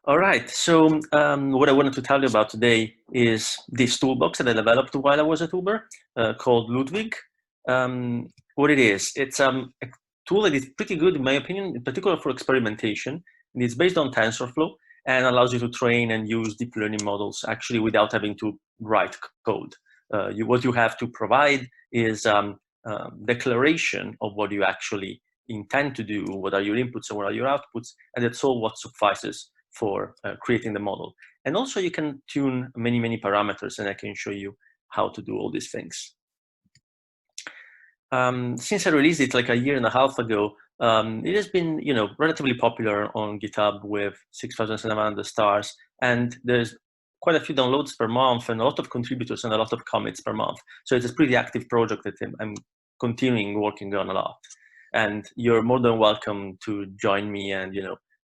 All right, so what I wanted to tell you about today is this toolbox that I developed while I was at Uber called Ludwig. What it is, it's a tool that is pretty good in my opinion, in particular for experimentation. And it's based on TensorFlow and allows you to train and use deep learning models actually without having to write code. What you have to provide is declaration of what you actually intend to do, what are your inputs and what are your outputs, and that's all what suffices for creating the model. And also you can tune many parameters, and I can show you how to do all these things. Since I released it like a year and a half ago, it has been, relatively popular on GitHub with 6,700 stars, and there's quite a few downloads per month and a lot of contributors and a lot of commits per month. So it's a pretty active project that I'm continuing working on a lot. And you're more than welcome to join me and,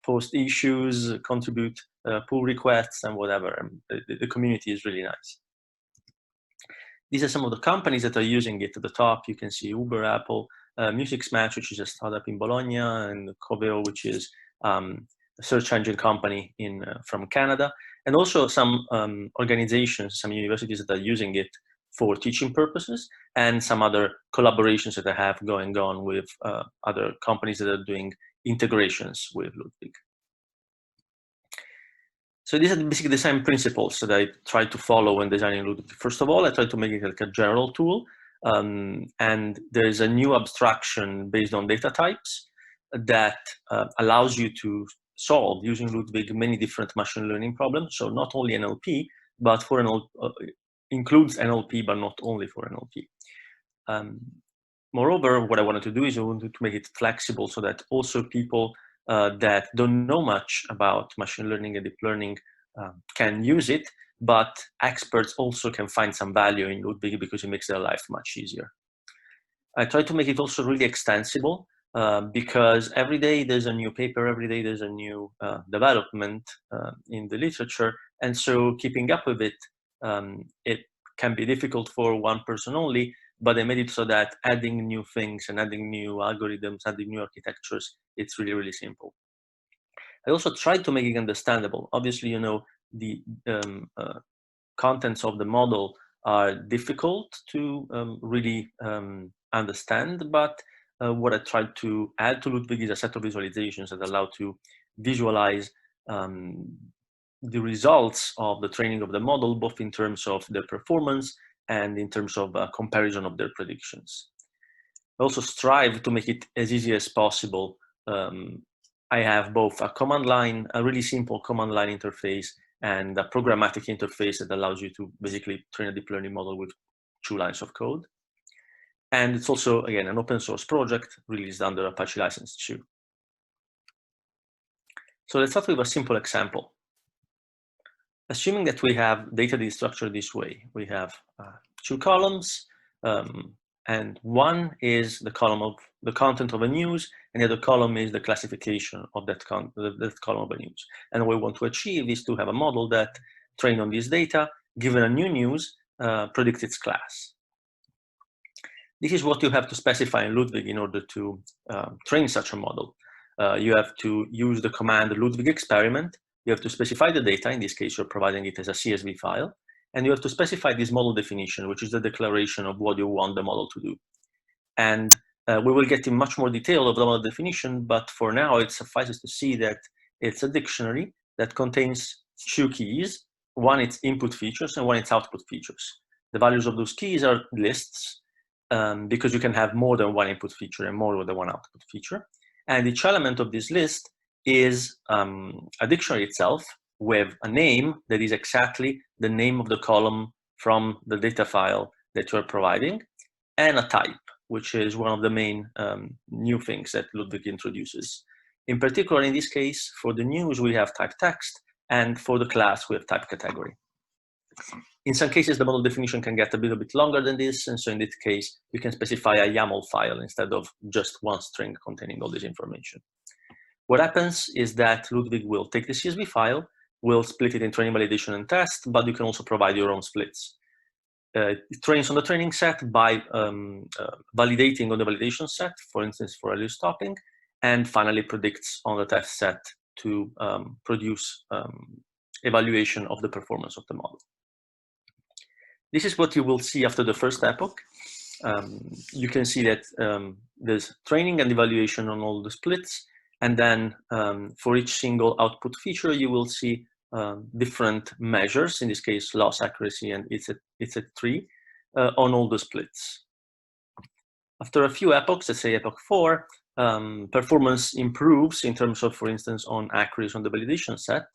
post issues, contribute, pull requests, and whatever. The community is really nice. These are some of the companies that are using it. At the top, you can see Uber, Apple, Music Match, which is a startup in Bologna, and Coveo, which is a search engine company from Canada, and also some organizations, some universities that are using it for teaching purposes, and some other collaborations that I have going on with other companies that are doing integrations with Ludwig. So these are basically the same principles that I try to follow when designing Ludwig. First of all, I try to make it like a general tool, and there's a new abstraction based on data types that allows you to solve using Ludwig many different machine learning problems. So not only NLP, but for includes NLP, but not only for NLP. Moreover, what I wanted to do is I wanted to make it flexible so that also people that don't know much about machine learning and deep learning can use it, but experts also can find some value in Ludwig because it makes their life much easier. I try to make it also really extensible because every day there's a new paper, every day there's a new development in the literature, and so keeping up with it, it can be difficult for one person only, but I made it so that adding new things and adding new algorithms, adding new architectures, it's really simple. I also tried to make it understandable. Obviously, the contents of the model are difficult to really understand, but what I tried to add to Ludwig is a set of visualizations that allow to visualize the results of the training of the model, both in terms of their performance and in terms of comparison of their predictions. I also strive to make it as easy as possible. I have both a command line, a really simple command line interface, and a programmatic interface that allows you to basically train a deep learning model with 2 lines of code. And it's also, again, an open source project released under Apache License 2. So let's start with a simple example. Assuming that we have data that is structured this way, we have 2 columns, and one is the column of the content of a news, and the other column is the classification of that column of a news. And what we want to achieve is to have a model that, trained on this data, given a new news, predicts its class. This is what you have to specify in Ludwig in order to train such a model. You have to use the command Ludwig experiment. You have to specify the data. In this case, you're providing it as a CSV file. And you have to specify this model definition, which is the declaration of what you want the model to do. And we will get in much more detail of the model definition, but for now, it suffices to see that it's a dictionary that contains 2 keys. One, it's input features, and one, it's output features. The values of those keys are lists, because you can have more than one input feature and more than one output feature. And each element of this list is a dictionary itself with a name that is exactly the name of the column from the data file that you're providing, and a type, which is one of the main new things that Ludwig introduces. In particular, in this case, for the news, we have type text, and for the class, we have type category. In some cases, the model definition can get a little bit longer than this, and so in this case, you can specify a YAML file instead of just one string containing all this information. What happens is that Ludwig will take the CSV file, will split it in training, validation, and test, but you can also provide your own splits. It trains on the training set by validating on the validation set, for instance, for value stopping, and finally predicts on the test set to produce evaluation of the performance of the model. This is what you will see after the first epoch. You can see that there's training and evaluation on all the splits, and then for each single output feature, you will see different measures, in this case, loss accuracy, and it's at 3, on all the splits. After a few epochs, let's say epoch 4, performance improves in terms of, for instance, on accuracy on the validation set.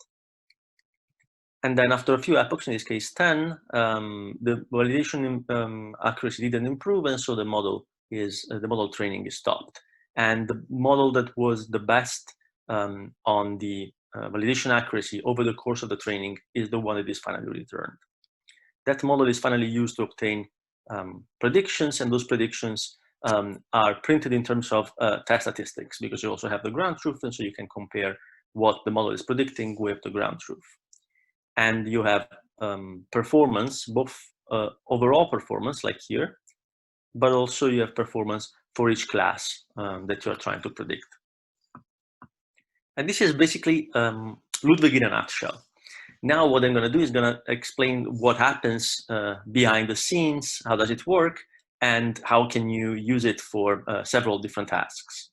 And then after a few epochs, in this case 10, the validation accuracy didn't improve, and so the model training is stopped. And the model that was the best on the validation accuracy over the course of the training is the one that is finally returned. That model is finally used to obtain predictions, and those predictions are printed in terms of test statistics, because you also have the ground truth, and so you can compare what the model is predicting with the ground truth. And you have performance, both overall performance, like here, but also you have performance for each class that you are trying to predict. And this is basically Ludwig in a nutshell. Now what I'm going to do is going to explain what happens behind the scenes, how does it work, and how can you use it for several different tasks.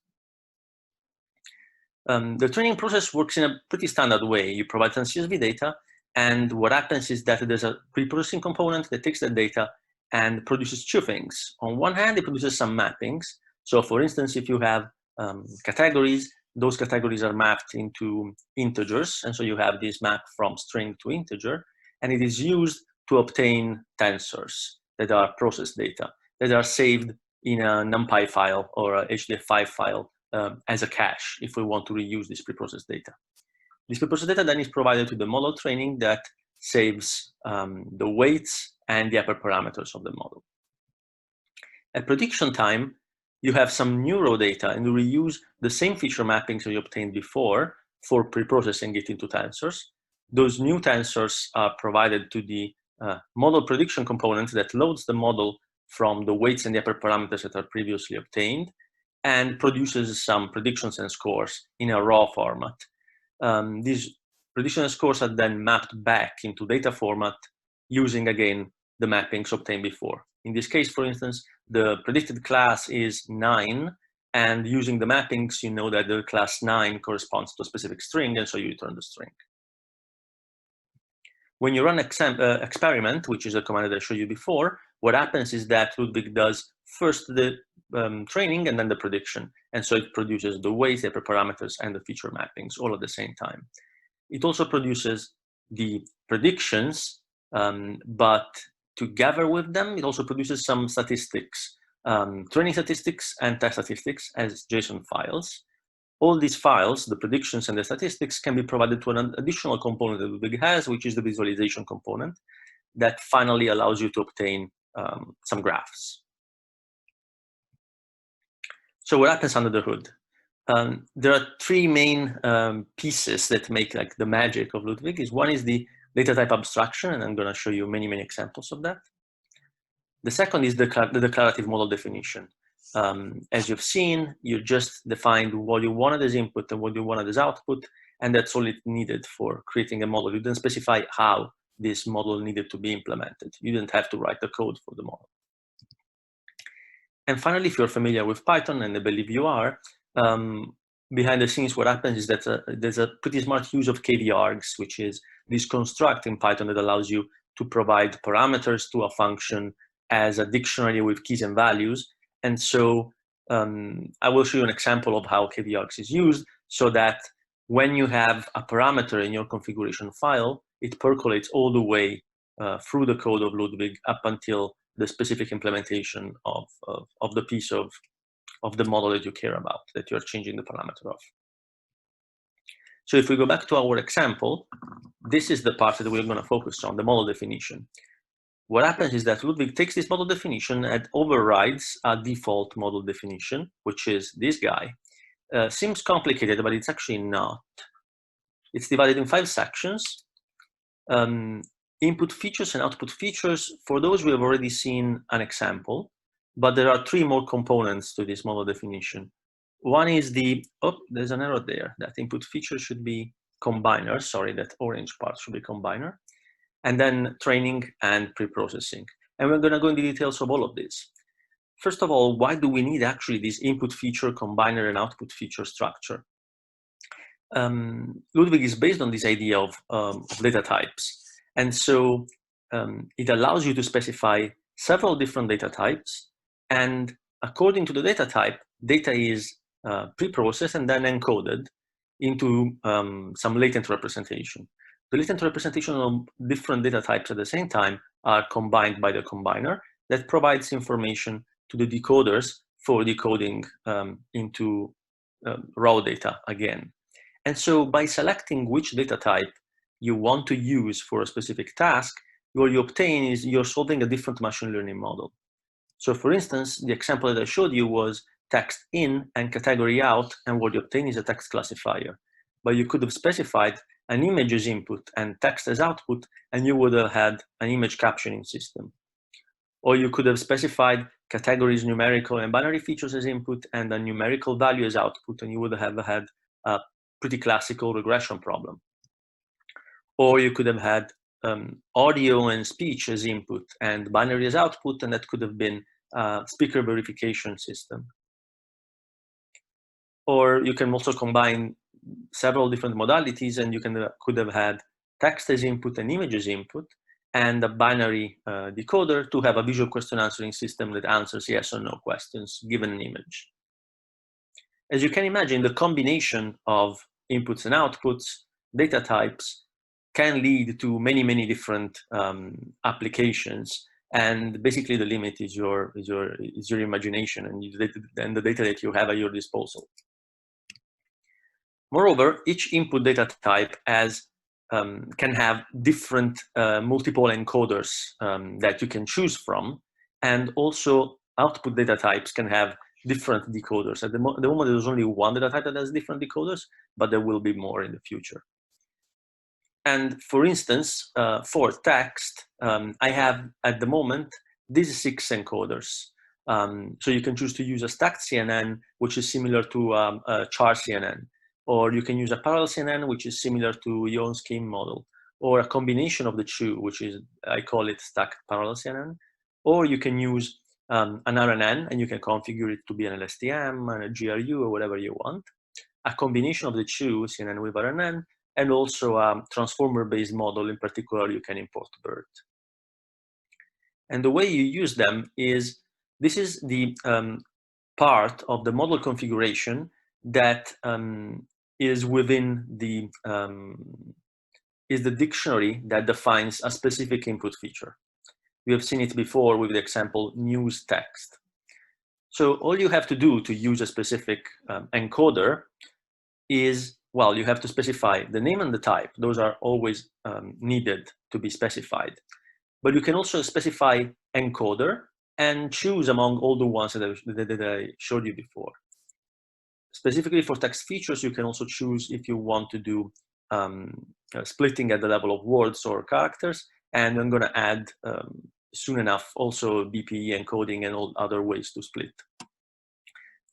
The training process works in a pretty standard way. You provide some CSV data, and what happens is that there's a preprocessing component that takes that data and produces two things. On one hand, it produces some mappings. So for instance, if you have categories, those categories are mapped into integers. And so you have this map from string to integer, and it is used to obtain tensors that are processed data that are saved in a NumPy file or a HDF5 file as a cache if we want to reuse this preprocessed data. This preprocessed data then is provided to the model training that saves the weights and the upper parameters of the model. At prediction time, you have some neuro data, and you reuse the same feature mappings that you obtained before for preprocessing it into tensors. Those new tensors are provided to the model prediction component that loads the model from the weights and the upper parameters that are previously obtained and produces some predictions and scores in a raw format. These prediction scores are then mapped back into data format using, again, the mappings obtained before. In this case, for instance, the predicted class is 9, and using the mappings, you know that the class 9 corresponds to a specific string, and so you return the string. When you run experiment, which is a command that I showed you before, what happens is that Ludwig does first the training and then the prediction. And so it produces the weights, the parameters, and the feature mappings all at the same time. It also produces the predictions, but together with them, it also produces some statistics, training statistics and test statistics as JSON files. All these files, the predictions and the statistics, can be provided to an additional component that Ludwig has, which is the visualization component, that finally allows you to obtain some graphs. So what happens under the hood? There are three main pieces that make like the magic of Ludwig. One is the data type abstraction, and I'm going to show you many, many examples of that. The second is the declarative model definition. As you've seen, you just defined what you wanted as input and what you wanted as output, and that's all it needed for creating a model. You didn't specify how this model needed to be implemented. You didn't have to write the code for the model. And finally, if you're familiar with Python, and I believe you are, behind the scenes, what happens is that there's a pretty smart use of KVargs, which is this construct in Python that allows you to provide parameters to a function as a dictionary with keys and values. And so I will show you an example of how KVargs is used, so that when you have a parameter in your configuration file, it percolates all the way through the code of Ludwig up until the specific implementation of the piece of the model that you care about, that you're changing the parameter of. So if we go back to our example, this is the part that we're going to focus on, the model definition. What happens is that Ludwig takes this model definition and overrides a default model definition, which is this guy. Seems complicated, but it's actually not. It's divided in 5 sections. Input features and output features. For those, we have already seen an example, but there are 3 more components to this model definition. One is the, oh, there's an error there. That input feature should be combiner. Sorry, that orange part should be combiner. And then training and preprocessing. And we're going to go into details of all of this. First of all, why do we need actually this input feature combiner and output feature structure? Ludwig is based on this idea of data types. And so it allows you to specify several different data types. And according to the data type, data is pre-processed and then encoded into some latent representation. The latent representation of different data types at the same time are combined by the combiner that provides information to the decoders for decoding into raw data again. And so by selecting which data type you want to use for a specific task, what you obtain is you're solving a different machine learning model. So for instance, the example that I showed you was text in and category out, and what you obtain is a text classifier. But you could have specified an image as input and text as output, and you would have had an image captioning system. Or you could have specified categories, numerical and binary features as input, and a numerical value as output, and you would have had a pretty classical regression problem. Or you could have had audio and speech as input and binary as output, and that could have been a speaker verification system. Or you can also combine several different modalities, and you could have had text as input and image as input, and a binary decoder to have a visual question answering system that answers yes or no questions given an image. As you can imagine, the combination of inputs and outputs, data types, can lead to many, many different applications. And basically the limit is your imagination and the data that you have at your disposal. Moreover, each input data type can have different multiple encoders that you can choose from. And also output data types can have different decoders. At the moment, there's only one data type that has different decoders, but there will be more in the future. And for instance, for text, I have at the moment these 6 encoders. So you can choose to use a StackedCNN, which is similar to a char CNN, or you can use a parallel CNN, which is similar to your own scheme model, or a combination of the two, which is, I call it stacked parallel CNN, or you can use an RNN, and you can configure it to be an LSTM, and a GRU, or whatever you want. A combination of the two, CNN with RNN, and also a transformer-based model. In particular, you can import BERT. And the way you use them is, this is the part of the model configuration that is within the dictionary that defines a specific input feature. We have seen it before with the example news text. So all you have to do to use a specific encoder is, well, you have to specify the name and the type. Those are always needed to be specified. But you can also specify encoder and choose among all the ones that I showed you before. Specifically for text features, you can also choose if you want to do splitting at the level of words or characters. And I'm going to add soon enough also BPE encoding and all other ways to split.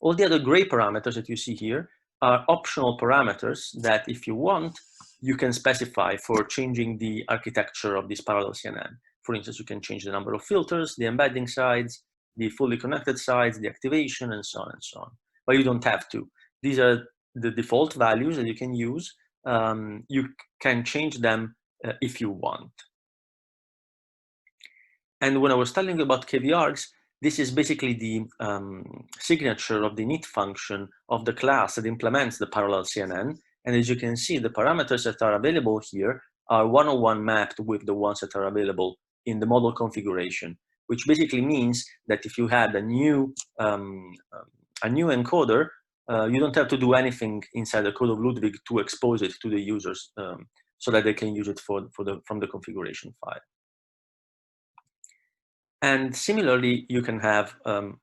All the other gray parameters that you see here are optional parameters that, if you want, you can specify for changing the architecture of this parallel CNN. For instance, you can change the number of filters, the embedding sides, the fully connected sides, the activation, and so on and so on. But you don't have to. These are the default values that you can use. You can change them if you want. And when I was telling you about KVRs, this is basically the signature of the init function of the class that implements the parallel CNN. And as you can see, the parameters that are available here are one-on-one mapped with the ones that are available in the model configuration, which basically means that if you had a new encoder, you don't have to do anything inside the code of Ludwig to expose it to the users so that they can use it from the configuration file. And similarly, you can have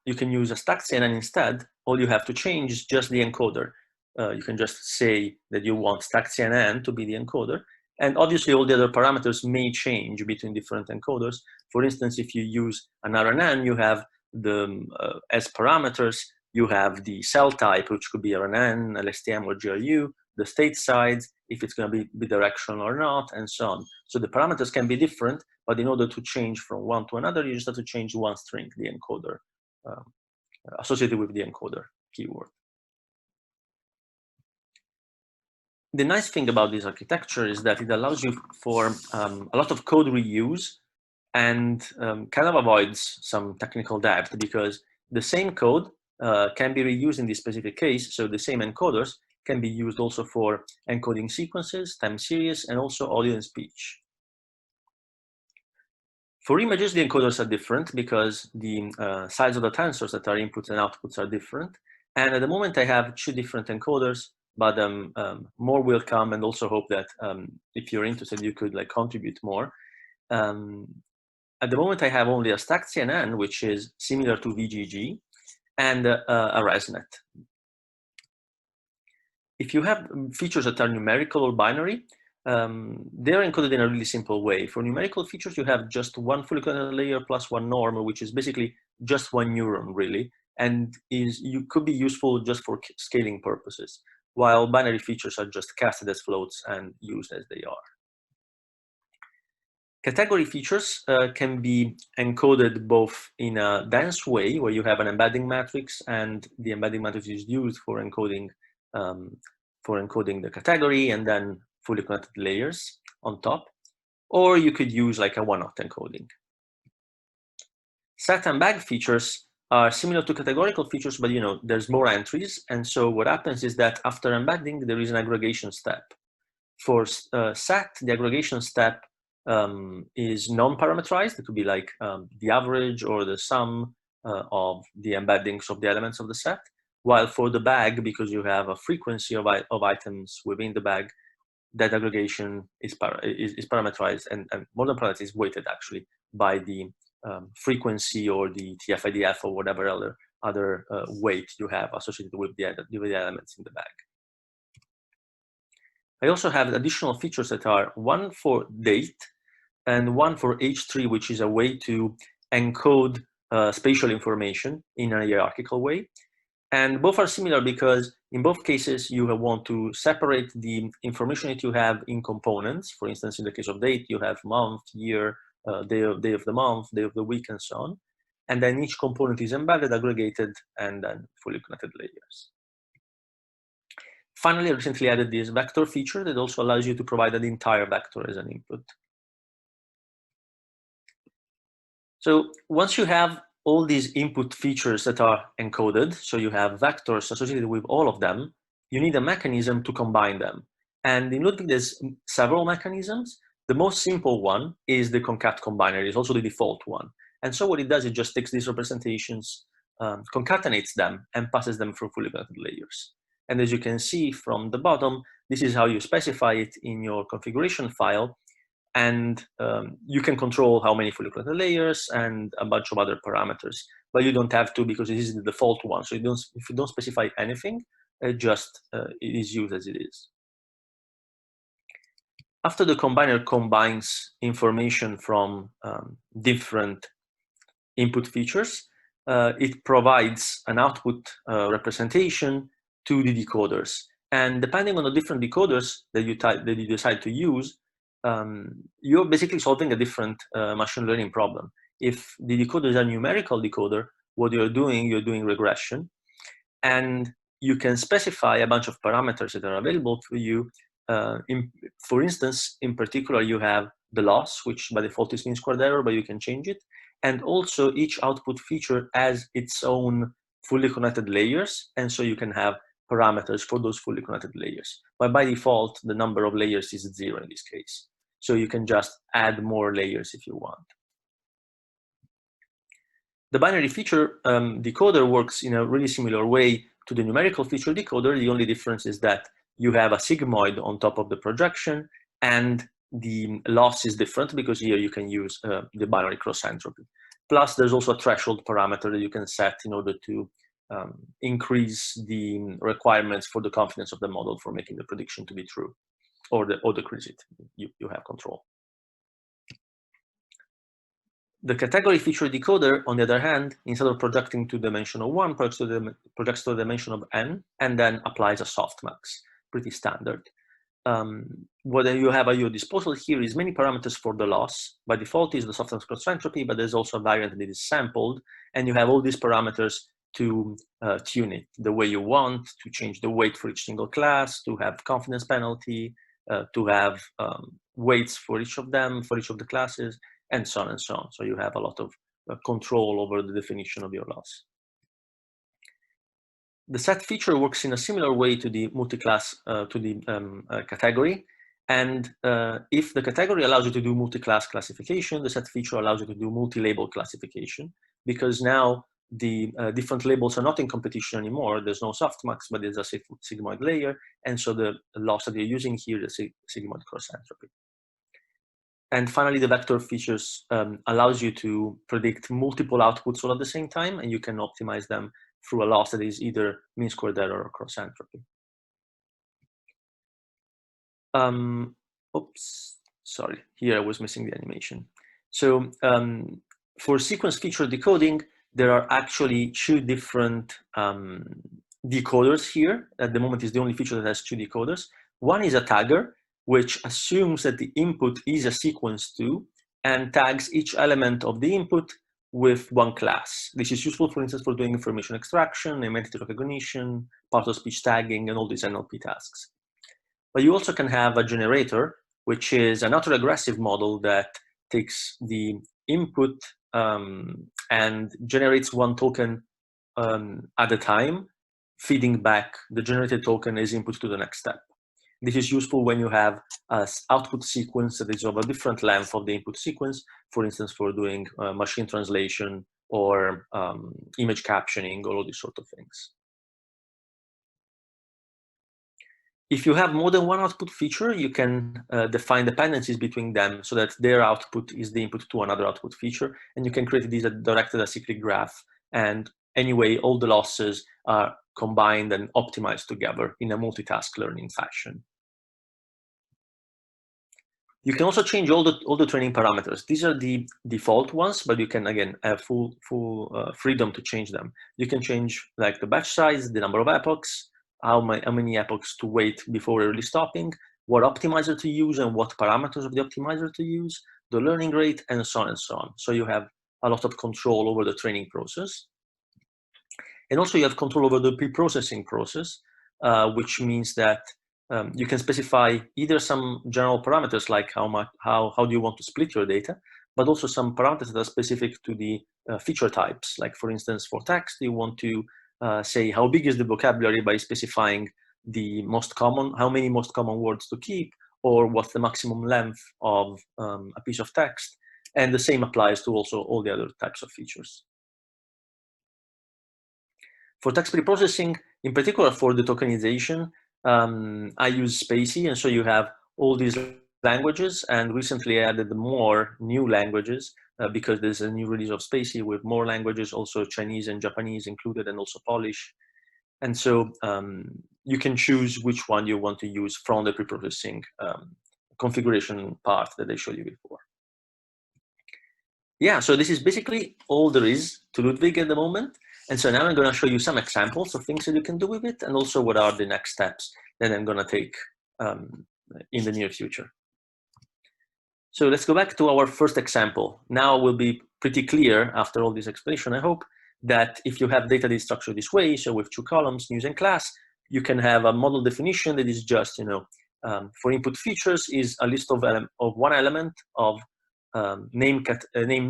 you can use a StackedCNN instead. All you have to change is just the encoder. You can just say that you want StackedCNN to be the encoder. And obviously, all the other parameters may change between different encoders. For instance, if you use an RNN, you have the as parameters you have the cell type, which could be RNN, LSTM, or GRU, the state size, if it's going to be bidirectional or not, and so on. So the parameters can be different, but in order to change from one to another, you just have to change one string, the encoder, associated with the encoder keyword. The nice thing about this architecture is that it allows you for a lot of code reuse and kind of avoids some technical debt, because the same code can be reused in this specific case. So the same encoders can be used also for encoding sequences, time series, and also audio and speech. For images, the encoders are different because the size of the tensors that are inputs and outputs are different. And at the moment, I have 2 different encoders, but more will come, and also hope that if you're interested, you could contribute more. At the moment, I have only a StackedCNN, which is similar to VGG, and a ResNet. If you have features that are numerical or binary, they're encoded in a really simple way. For numerical features, you have just one fully connected layer plus one norm, which is basically just one neuron, really, and could be useful just for scaling purposes, while binary features are just casted as floats and used as they are. Category features can be encoded both in a dense way, where you have an embedding matrix, and the embedding matrix is used for encoding the category, and then fully connected layers on top, or you could use a one-hot encoding. Set and bag features are similar to categorical features, but there's more entries, and so what happens is that after embedding, there is an aggregation step. For set, the aggregation step is non-parameterized. It could be the average or the sum of the embeddings of the elements of the set. While for the bag, because you have a frequency of items within the bag, that aggregation is parameterized, and more than parameterized, is weighted actually by the frequency or the TF-IDF or whatever other weight you have associated with the elements in the bag. I also have additional features that are one for date and one for H3, which is a way to encode spatial information in a hierarchical way. And both are similar because in both cases, you want to separate the information that you have in components. For instance, in the case of date, you have month, year, day of the month, day of the week, and so on. And then each component is embedded, aggregated, and then fully connected layers. Finally, I recently added this vector feature that also allows you to provide an entire vector as an input. So once you have all these input features that are encoded, so you have vectors associated with all of them, you need a mechanism to combine them. And in Ludwig, there's several mechanisms. The most simple one is the Concat combiner. It's also the default one. And so what it does, it just takes these representations, concatenates them, and passes them through fully connected layers. And as you can see from the bottom, this is how you specify it in your configuration file. And you can control how many fully connected layers and a bunch of other parameters, but you don't have to, because this is the default one. So if you don't specify anything, it is used as it is. After the combiner combines information from different input features, it provides an output representation to the decoders. And depending on the different decoders that you decide to use, you're basically solving a different machine learning problem. If the decoder is a numerical decoder, what you're doing regression, and you can specify a bunch of parameters that are available for you. For instance, in particular, you have the loss, which by default is mean squared error, but you can change it. And also each output feature has its own fully connected layers, and so you can have parameters for those fully connected layers. But by default, the number of layers is 0 in this case. So you can just add more layers if you want. The binary feature decoder works in a really similar way to the numerical feature decoder. The only difference is that you have a sigmoid on top of the projection, and the loss is different because here you can use the binary cross entropy. Plus, there's also a threshold parameter that you can set in order to increase the requirements for the confidence of the model for making the prediction to be true, or decrease it. You have control. The category feature decoder, on the other hand, instead of projecting to dimension of 1, projects to the dimension of n, and then applies a softmax, pretty standard. What you have at your disposal here is many parameters for the loss. By default is the softmax cross entropy, but there's also a variant that is sampled, and you have all these parameters to tune it the way you want, to change the weight for each single class, to have confidence penalty, to have weights for each of them, for each of the classes, and so on and so on. So you have a lot of control over the definition of your loss. The set feature works in a similar way to the multi-class, category. And if the category allows you to do multi-class classification, the set feature allows you to do multi-label classification, because now the different labels are not in competition anymore. There's no softmax, but there's a sigmoid layer. And so the loss that you're using here is sigmoid cross entropy. And finally, the vector features allows you to predict multiple outputs all at the same time, and you can optimize them through a loss that is either mean squared error or cross entropy. Oops, sorry, here I was missing the animation. So for sequence feature decoding, there are actually two different decoders here. At the moment, is the only feature that has two decoders. One is a tagger, which assumes that the input is a sequence too, and tags each element of the input with one class. This is useful, for instance, for doing information extraction, name entity recognition, part-of-speech tagging, and all these NLP tasks. But you also can have a generator, which is an autoregressive model that takes the input and generates one token at a time, feeding back the generated token as input to the next step. This is useful when you have an output sequence that is of a different length of the input sequence, for instance, for doing machine translation or image captioning or all these sort of things. If you have more than one output feature, you can define dependencies between them so that their output is the input to another output feature, and you can create these directed acyclic graph. And anyway, all the losses are combined and optimized together in a multitask learning fashion. You can also change all the training parameters. These are the default ones, but you can again have full freedom to change them. You can change like the batch size, the number of epochs, how many epochs to wait before early stopping, what optimizer to use and what parameters of the optimizer to use, the learning rate, and so on and so on. So you have a lot of control over the training process. And also you have control over the pre-processing process, which means that you can specify either some general parameters like how do you want to split your data, but also some parameters that are specific to the feature types. Like for instance, for text, you want to say how big is the vocabulary by specifying the most common, how many most common words to keep, or what's the maximum length of a piece of text. And the same applies to also all the other types of features. For text preprocessing, in particular for the tokenization, I use Spacy, and so you have all these languages, and recently I added more new languages because there's a new release of Spacy with more languages, also Chinese and Japanese included, and also Polish. And so you can choose which one you want to use from the preprocessing configuration part that I showed you before. Yeah, so this is basically all there is to Ludwig at the moment. And so now I'm going to show you some examples of things that you can do with it, and also what are the next steps that I'm going to take in the near future. So let's go back to our first example. Now it will be pretty clear after all this explanation, I hope, that if you have data that is structured this way, so with two columns, news and class, you can have a model definition that is just, for input features is a list of one element of name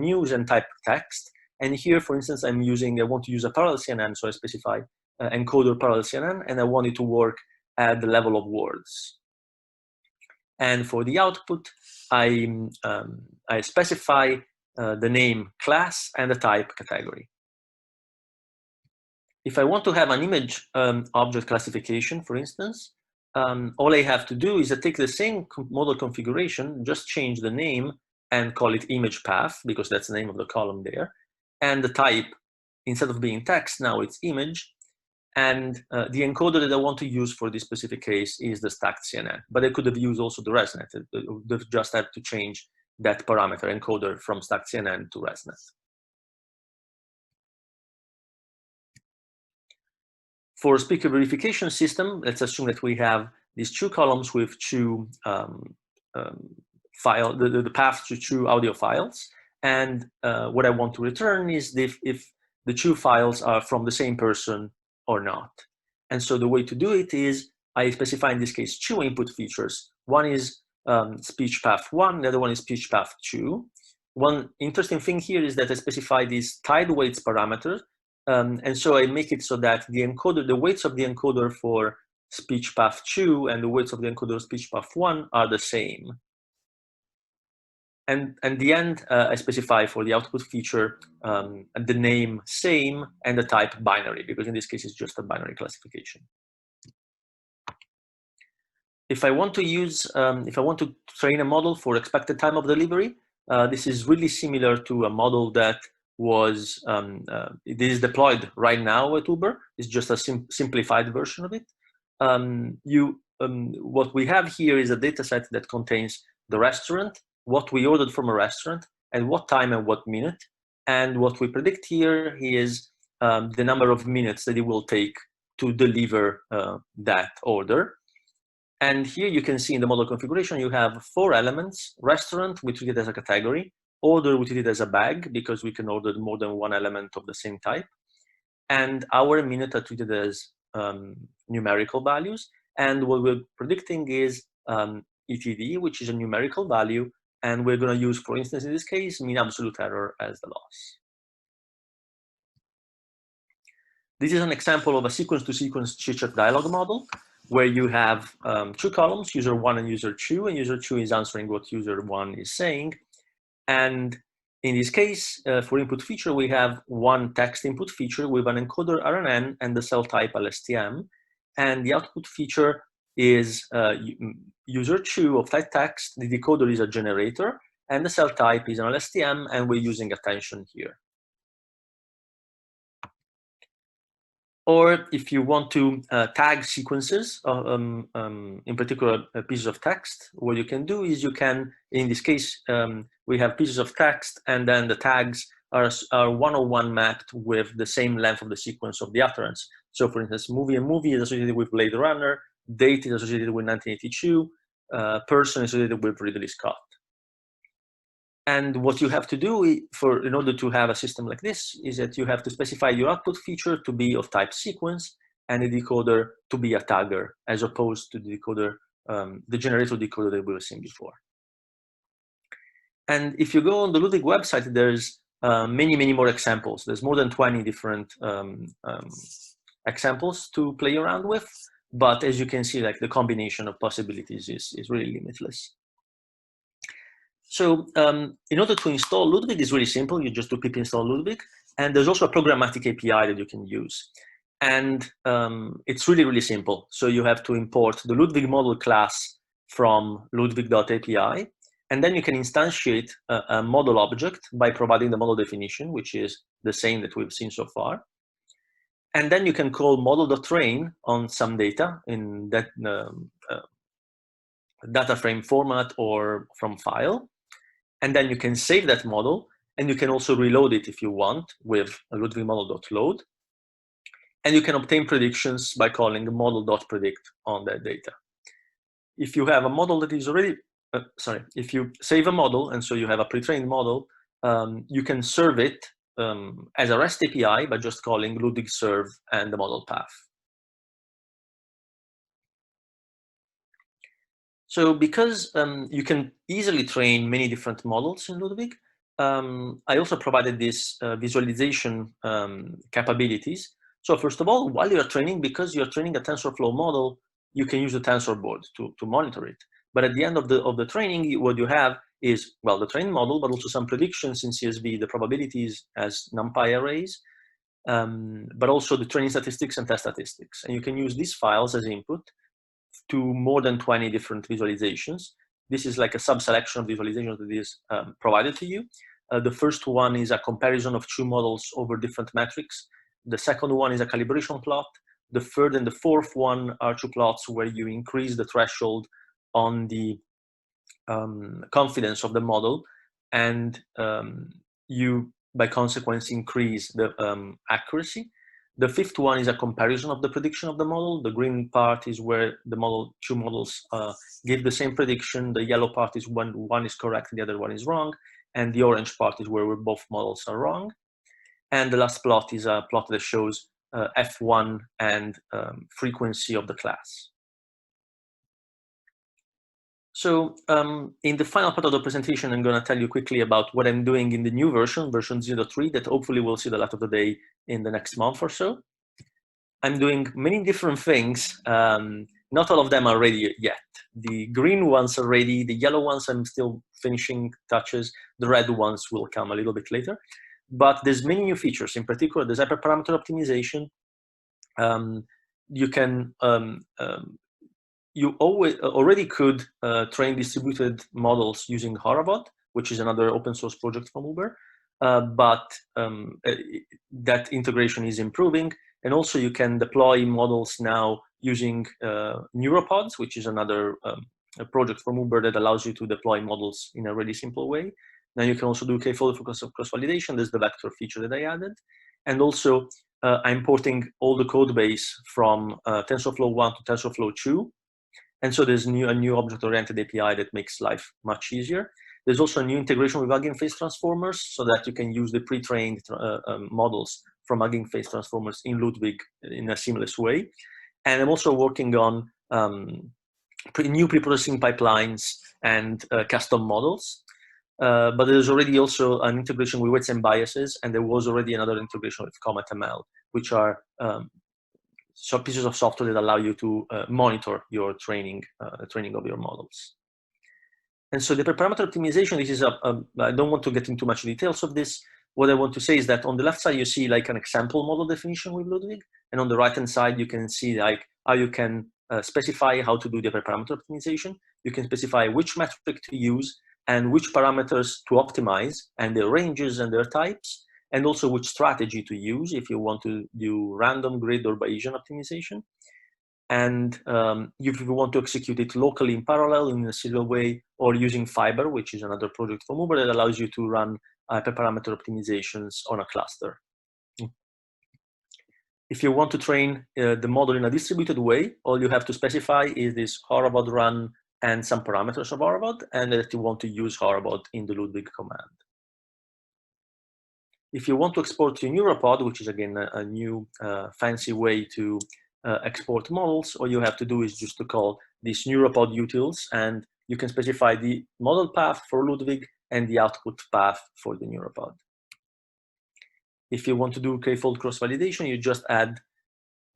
news and type text. And here, for instance, I want to use a parallel CNN, so I specify encoder parallel CNN, and I want it to work at the level of words. And for the output, I specify the name class and the type category. If I want to have an image object classification, for instance, all I have to do is I take the same model configuration, just change the name and call it image path, because that's the name of the column there. And the type, instead of being text, now it's image. And the encoder that I want to use for this specific case is the StackedCNN. But I could have used also the ResNet. They just have to change that parameter encoder from StackedCNN to ResNet. For a speaker verification system, let's assume that we have these two columns with two the path to two audio files. And what I want to return is if the two files are from the same person or not. And so the way to do it is I specify in this case two input features. One is speech path 1, the other one is speech path 2. One interesting thing here is that I specify these tide weights parameters. And so I make it so that the encoder, the weights of the encoder for speech path 2 and the weights of the encoder of speech path 1 are the same. And at the end, I specify for the output feature the name same and the type binary, because in this case, it's just a binary classification. If I want to use, if I want to train a model for expected time of delivery, this is really similar to a model that was, it is deployed right now at Uber. It's just a simplified version of it. What we have here is a data set that contains the restaurant, what we ordered from a restaurant, and what time and what minute. And what we predict here is the number of minutes that it will take to deliver that order. And here you can see in the model configuration, you have 4 elements: restaurant, we treat it as a category; order, we treat it as a bag, because we can order more than one element of the same type; and hour and minute are treated as numerical values. And what we're predicting is ETD, which is a numerical value, and we're going to use, for instance, in this case, mean absolute error as the loss. This is an example of a sequence-to-sequence chit-chat dialogue model, where you have 2 columns, user 1 and user 2, and user 2 is answering what user 1 is saying. And in this case, for input feature, we have one text input feature with an encoder RNN and the cell type LSTM. And the output feature is user 2 of type text. The decoder is a generator, and the cell type is an LSTM, and we're using attention here. Or if you want to tag sequences, in particular pieces of text, what you can do is you can, in this case, we have pieces of text, and then the tags are one-on-one mapped with the same length of the sequence of the utterance. So for instance, movie and movie is associated with Blade Runner, date is associated with 1982, person is associated with Ridley Scott. And what you have to do in order to have a system like this is that you have to specify your output feature to be of type sequence and the decoder to be a tagger, as opposed to the decoder, the generator decoder that we were seeing before. And if you go on the Ludwig website, there's many, many more examples. There's more than 20 different examples to play around with. But as you can see, like the combination of possibilities is really limitless. So in order to install Ludwig, it's really simple. You just do pip install Ludwig. And there's also a programmatic API that you can use. And it's really, really simple. So you have to import the Ludwig model class from ludwig.api. And then you can instantiate a model object by providing the model definition, which is the same that we've seen so far. And then you can call model.train on some data in that data frame format or from file. And then you can save that model, and you can also reload it if you want with a Ludwig model.load. And you can obtain predictions by calling model.predict on that data. If you have a model that is already, if you save a model, and so you have a pre-trained model, you can serve it as a REST API by just calling Ludwig serve and the model path. So because you can easily train many different models in Ludwig, I also provided this visualization capabilities. So first of all, while you're training, because you're training a TensorFlow model, you can use the tensor board to monitor it. But at the end of the training, what you have is, well, the trained model, but also some predictions in CSV, the probabilities as NumPy arrays, but also the training statistics and test statistics. And you can use these files as input to more than 20 different visualizations. This is like a sub-selection of visualizations that is provided to you. The first one is a comparison of 2 models over different metrics. The second one is a calibration plot. The third and the fourth one are 2 plots where you increase the threshold on the confidence of the model, and you, by consequence, increase the accuracy. The fifth one is a comparison of the prediction of the model. The green part is where the two models give the same prediction. The yellow part is when one is correct and the other one is wrong. And the orange part is where both models are wrong. And the last plot is a plot that shows F1 and frequency of the class. So in the final part of the presentation, I'm going to tell you quickly about what I'm doing in the new version 0.3, that hopefully will see the light of the day in the next month or so. I'm doing many different things. Not all of them are ready yet. The green ones are ready. The yellow ones I'm still finishing touches. The red ones will come a little bit later. But there's many new features. In particular, there's hyperparameter optimization. You can you already could train distributed models using Horovod, which is another open source project from Uber, but that integration is improving. And also you can deploy models now using Neuropods, which is another a project from Uber that allows you to deploy models in a really simple way. Now you can also do k-fold for cross-validation. There's the vector feature that I added. And also I'm porting all the code base from TensorFlow 1 to TensorFlow 2. And so there's a new object-oriented API that makes life much easier. There's also a new integration with Hugging Face transformers so that you can use the pre-trained models from Hugging Face transformers in Ludwig in a seamless way. And I'm also working on new preprocessing pipelines and custom models. But there's already also an integration with weights and biases, and there was already another integration with Concat ML, which are so pieces of software that allow you to monitor your training, training of your models. And so the hyperparameter optimization, this is I don't want to get into much details of this. What I want to say is that on the left side, you see like an example model definition with Ludwig. And on the right-hand side, you can see like how you can specify how to do the hyperparameter optimization. You can specify which metric to use and which parameters to optimize and their ranges and their types, and also which strategy to use if you want to do random, grid, or Bayesian optimization. And if you want to execute it locally in parallel in a serial way, or using Fiber, which is another project from Uber that allows you to run hyperparameter optimizations on a cluster. If you want to train the model in a distributed way, all you have to specify is this Horovod run and some parameters of Horovod, and that you want to use Horovod in the Ludwig command. If you want to export to Neuropod, which is again a new fancy way to export models, all you have to do is just to call these Neuropod utils, and you can specify the model path for Ludwig and the output path for the Neuropod. If you want to do k-fold cross-validation, you just add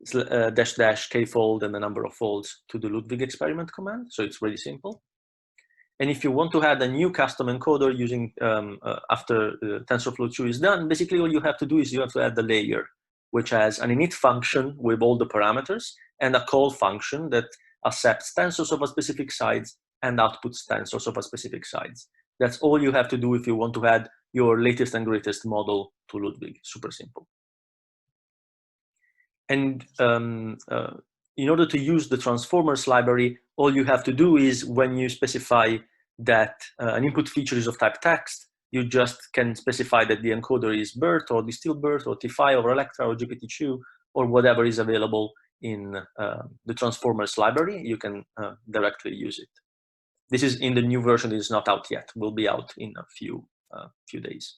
-- k-fold and the number of folds to the Ludwig experiment command, so it's really simple. And if you want to add a new custom encoder using after TensorFlow 2 is done, basically all you have to do is you have to add the layer, which has an init function with all the parameters and a call function that accepts tensors of a specific size and outputs tensors of a specific size. That's all you have to do if you want to add your latest and greatest model to Ludwig. Super simple. And in order to use the transformers library, all you have to do is when you specify that an input feature is of type text, you just can specify that the encoder is BERT or DistillBERT or T5 or Electra or GPT-2 or whatever is available in the transformers library. You can directly use it. This is in the new version. It is not out yet. Will be out in a few days.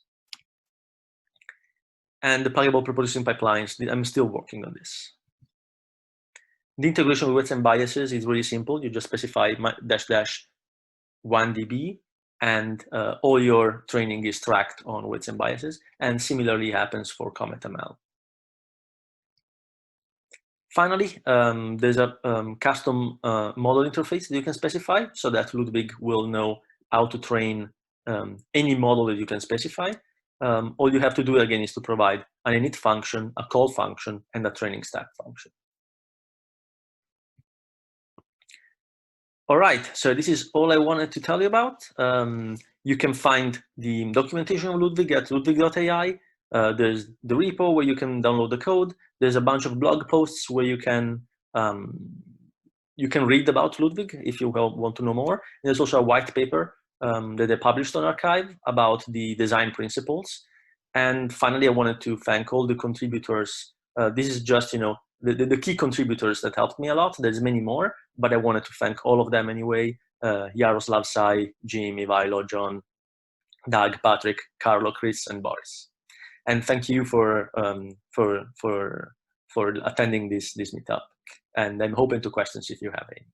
And the pluggable preprocessing pipelines, I'm still working on this. The integration with weights and biases is really simple. You just specify --1 dB, and all your training is tracked on weights and biases. And similarly happens for Concat ML. Finally, there's a custom model interface that you can specify so that Ludwig will know how to train any model that you can specify. All you have to do again is to provide an init function, a call function, and a training stack function. All right, so this is all I wanted to tell you about. You can find the documentation of Ludwig at ludwig.ai. There's the repo where you can download the code. There's a bunch of blog posts where you can you can read about Ludwig if you want to know more. There's also a white paper that they published on arXiv about the design principles. And finally, I wanted to thank all the contributors. This is just, the key contributors that helped me a lot. There's many more, but I wanted to thank all of them anyway. Yaroslav, Sai, Jim, Ivailo, John, Doug, Patrick, Carlo, Chris, and Boris. And thank you for attending this meetup. And I'm open to questions if you have any.